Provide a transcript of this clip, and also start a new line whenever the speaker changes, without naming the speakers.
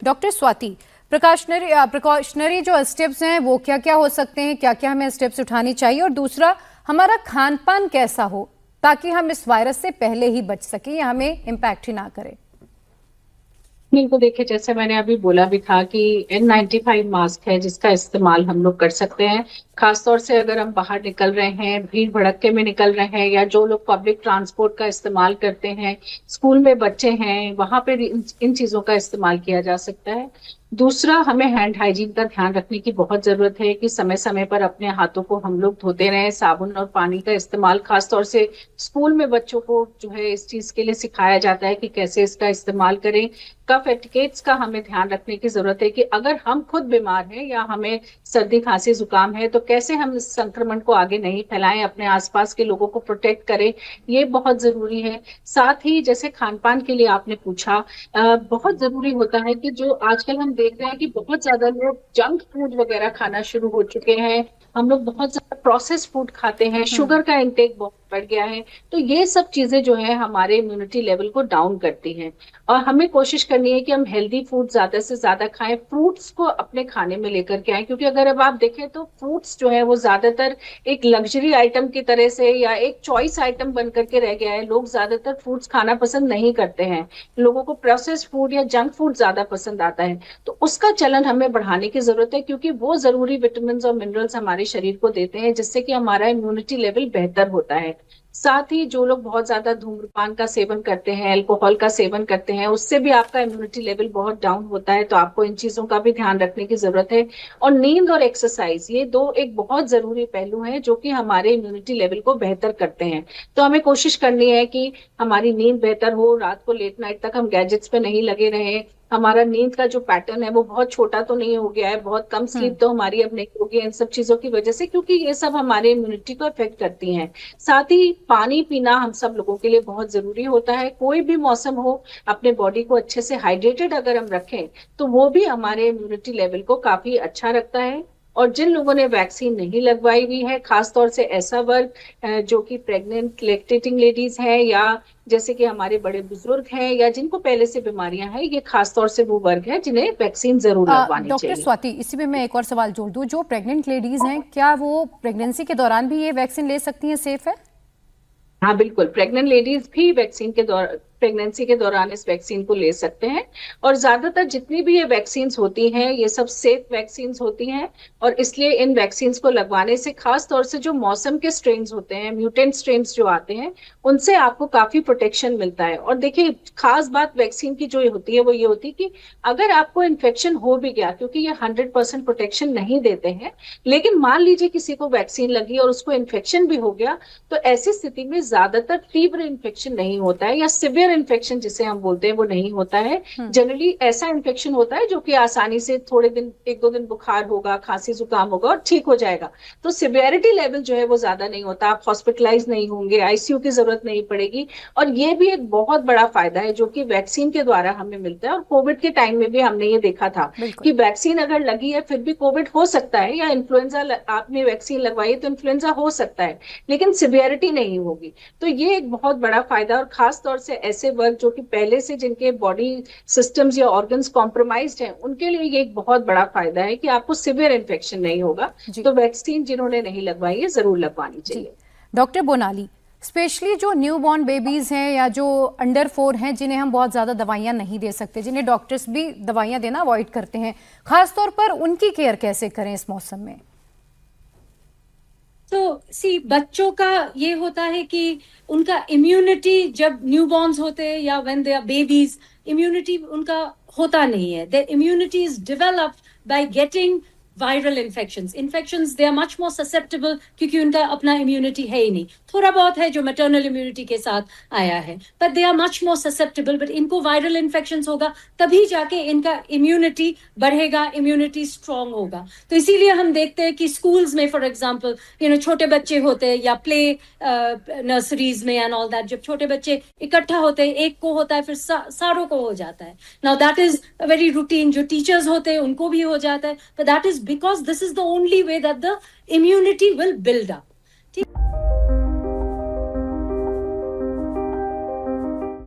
Doctor Swati, precautionary जो steps हैं वो क्या क्या हो सकते हैं, क्या क्या हमें स्टेप्स उठानी चाहिए, और दूसरा हमारा खान पान कैसा हो ताकि हम इस वायरस से पहले ही बच सकें या हमें इम्पैक्ट ही ना करे।
बिल्कुल, देखिए जैसे मैंने अभी बोला भी था कि N95 मास्क है जिसका इस्तेमाल हम लोग कर सकते हैं। खासतौर से अगर हम बाहर निकल रहे हैं, भीड़ भड़क्के में निकल रहे हैं, या जो लोग पब्लिक ट्रांसपोर्ट का इस्तेमाल करते हैं, स्कूल में बच्चे हैं, वहां पे इन चीजों का इस्तेमाल किया जा सकता है। दूसरा, हमें हैंड हाइजीन का ध्यान रखने की बहुत जरूरत है कि समय समय पर अपने हाथों को हम लोग धोते रहें। साबुन और पानी का इस्तेमाल, खासतौर से स्कूल में बच्चों को जो है इस चीज के लिए सिखाया जाता है कि कैसे इसका इस्तेमाल करें। कफ एटिकेट्स का हमें ध्यान रखने की जरूरत है कि अगर हम खुद बीमार हैं या हमें सर्दी खांसी जुकाम है तो कैसे हम इस संक्रमण को आगे नहीं फैलाएं, अपने आसपास के लोगों को प्रोटेक्ट करें, ये बहुत जरूरी है। साथ ही जैसे खान पान के लिए आपने पूछा, बहुत जरूरी होता है कि जो आजकल हम देख रहे हैं कि बहुत ज्यादा लोग जंक फूड वगैरह खाना शुरू हो चुके हैं। हम लोग बहुत ज्यादा प्रोसेस फूड खाते हैं, शुगर का इंटेक बहुत बढ़ गया है। तो ये सब चीजें जो है हमारे इम्यूनिटी लेवल को डाउन करती हैं। और हमें कोशिश करनी है कि हम हेल्दी फूड ज्यादा से ज्यादा खाएं, फ्रूट्स को अपने खाने में लेकर के आए, क्योंकि अगर अब आप देखें तो फ्रूट्स जो है वो ज्यादातर एक लग्जरी आइटम की तरह से या एक चॉइस आइटम बन करके रह गया है। लोग ज्यादातर फ्रूट्स खाना पसंद नहीं करते हैं, लोगों को प्रोसेस्ड फूड या जंक फूड ज्यादा पसंद आता है। तो उसका चलन हमें बढ़ाने की जरूरत है, क्योंकि वो जरूरी विटामिन और मिनरल्स हमारे शरीर को देते हैं जिससे कि हमारा इम्यूनिटी लेवल बेहतर होता है। साथ ही जो लोग बहुत ज्यादा धूम्रपान का सेवन करते हैं, अल्कोहल का सेवन करते हैं, उससे भी आपका इम्यूनिटी लेवल बहुत डाउन होता है। तो आपको इन चीजों का भी ध्यान रखने की जरूरत है। और नींद और एक्सरसाइज, ये दो एक बहुत जरूरी पहलू हैं जो कि हमारे इम्यूनिटी लेवल को बेहतर करते हैं। तो हमें कोशिश करनी है कि हमारी नींद बेहतर हो, रात को लेट नाइट तक हम गैजेट्स पे नहीं लगे रहे। हमारा नींद का जो पैटर्न है वो बहुत छोटा तो नहीं हो गया है, बहुत कम स्लीप तो हमारी अब नहीं होगी इन सब चीजों की वजह से, क्योंकि ये सब हमारे इम्यूनिटी को अफेक्ट करती हैं। साथ ही पानी पीना हम सब लोगों के लिए बहुत जरूरी होता है। कोई भी मौसम हो, अपने बॉडी को अच्छे से हाइड्रेटेड अगर हम रखें तो वो भी हमारे इम्यूनिटी लेवल को काफी अच्छा रखता है। और जिन लोगों ने वैक्सीन नहीं लगवाई हुई है, खासतौर से ऐसा वर्ग जो कि प्रेग्नेंट लैक्टेटिंग लेडीज है, या जैसे कि हमारे बड़े बुजुर्ग हैं, या जिनको पहले से बीमारियां हैं, ये खासतौर से वो वर्ग है जिन्हें वैक्सीन जरूर लगवानी
डॉक्टर
चाहिए।
स्वाति, इसी में मैं एक और सवाल जोड़ दूं, जो प्रेग्नेंट लेडीज हैं क्या वो प्रेगनेंसी के दौरान भी ये वैक्सीन ले सकती हैं, सेफ है?
हाँ बिल्कुल, प्रेग्नेंट लेडीज भी वैक्सीन के दौरान, प्रेगनेंसी के दौरान इस वैक्सीन को ले सकते हैं। और ज्यादातर जितनी भी ये वैक्सीन होती हैं ये सब सेफ वैक्सीन होती हैं। और इसलिए इन वैक्सीन को लगवाने से, खास तौर से जो मौसम के स्ट्रेन्स होते हैं, म्यूटेंट स्ट्रेन्स जो आते हैं, उनसे आपको काफी प्रोटेक्शन मिलता है। और देखिए, खास बात वैक्सीन की जो होती है वो ये होती है कि अगर आपको इन्फेक्शन हो भी गया, क्योंकि ये 100% प्रोटेक्शन नहीं देते हैं, लेकिन मान लीजिए किसी को वैक्सीन लगी और उसको इन्फेक्शन भी हो गया, तो ऐसी स्थिति में ज्यादातर तीव्र इन्फेक्शन नहीं होता है, या सिवियर इन्फेक्शन जिसे हम बोलते हैं वो नहीं होता है। जनरली ऐसा इन्फेक्शन होता है जो कि आसानी से थोड़े दिन, एक दो दिन बुखार होगा, खांसी जुकाम होगा और ठीक हो जाएगा। तो सिवियरिटी लेवल जो है वो ज्यादा नहीं होता, आप हॉस्पिटलाइज नहीं होंगे, आईसीयू की जरूरत नहीं पड़ेगी। और ये भी एक बहुत बड़ा फायदा है जो कि वैक्सीन के द्वारा हमें मिलता है। और कोविड के टाइम में भी हमने ये देखा था कि वैक्सीन अगर लगी है फिर भी कोविड हो सकता है, या इन्फ्लुएंजा आपने वैक्सीन लगवाई है तो इन्फ्लुएंजा हो सकता है, लेकिन सिवियरिटी नहीं होगी। तो ये एक बहुत बड़ा फायदा। और खास तौर से ऐसे वर्ग जो कि पहले से जिनके बॉडी सिस्टम्स या ऑर्गन्स कॉम्प्रोमाइज्ड हैं, उनके लिए ये एक बहुत बड़ा फायदा है कि आपको सिवियर इन्फेक्शन नहीं होगा। तो वैक्सीन जिन्होंने नहीं लगवाई है जरूर लगवानी चाहिए।
डॉक्टर बोनाली, स्पेशली जो न्यूबॉर्न बेबीज हैं या जो अंडर 4 हैं, जिन्हें हम बहुत ज्यादा दवाइयां नहीं दे सकते, जिन्हें डॉक्टर्स भी दवाइयां देना अवॉइड करते हैं, खासतौर पर उनकी केयर कैसे करें इस मौसम में?
तो बच्चों का ये होता है कि उनका इम्यूनिटी जब न्यूबॉर्न्स होते हैं या when they are babies, immunity उनका होता नहीं है। Their immunity is developed by getting viral infections they are much more susceptible, क्योंकि उनका अपना इम्यूनिटी है ही नहीं। थोड़ा बहुत है जो मैटरनल इम्यूनिटी के साथ आया है, but they are much more susceptible. But इनको वायरल इन्फेक्शंस होगा तभी जाके इनका इम्यूनिटी बढ़ेगा, इम्यूनिटी स्ट्रांग होगा। तो इसीलिए हम देखते हैं कि स्कूल्स में फॉर एग्जाम्पल छोटे बच्चे होते हैं या प्ले नर्सरीज में एंड ऑल दैट, जब छोटे बच्चे इकट्ठा होते हैं, एक को होता है फिर सारों को हो जाता है। Now that is very routine, जो टीचर्स होते हैं उनको भी हो जाता है, but that is because this is the only way that the immunity will build up.